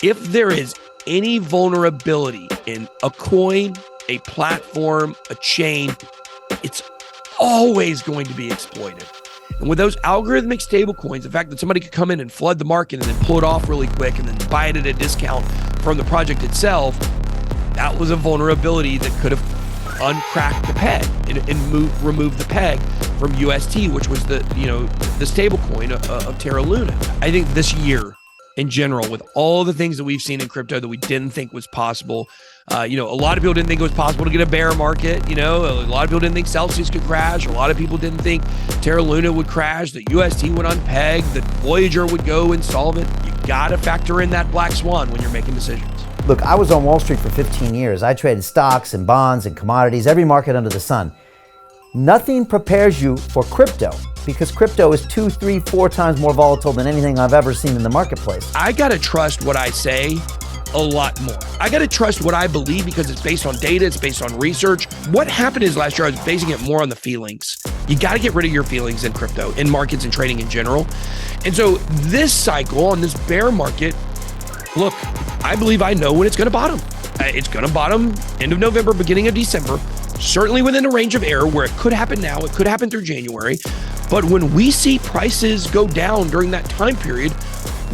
If there is any vulnerability in a coin, a platform, a chain, it's always going to be exploited. And with those algorithmic stablecoins, the fact that somebody could come in and flood the market and then pull it off really quick and then buy it at a discount from the project itself, that was a vulnerability that could have uncracked the peg and removed the peg from UST, which was the stablecoin of Terra Luna. I think this year in general, with all the things that we've seen in crypto that we didn't think was possible, a lot of people didn't think it was possible to get a bear market. A lot of people didn't think Celsius could crash. A lot of people didn't think Terra Luna would crash, that UST would unpeg, that Voyager would go insolvent. You got to factor in that black swan when you're making decisions. Look, I was on Wall Street for 15 years. I traded stocks and bonds and commodities, every market under the sun. Nothing prepares you for crypto, because crypto is 2, 3, 4 times more volatile than anything I've ever seen in the marketplace. I got to trust what I say a lot more. I got to trust what I believe because it's based on data, it's based on research. What happened is last year I was basing it more on the feelings. You got to get rid of your feelings in crypto, in markets and trading in general. And so this cycle on this bear market, look, I believe I know when it's going to bottom. It's going to bottom end of November, beginning of December, certainly within a range of error where it could happen now, it could happen through January. But when we see prices go down during that time period,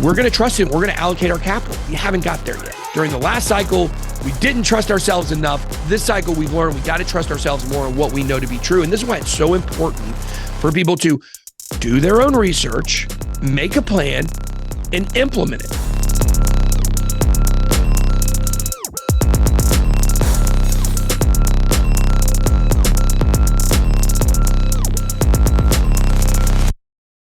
we're going to trust it. We're going to allocate our capital. We haven't got there yet. During the last cycle, we didn't trust ourselves enough. This cycle, we've learned we got to trust ourselves more on what we know to be true. And this is why it's so important for people to do their own research, make a plan, and implement it.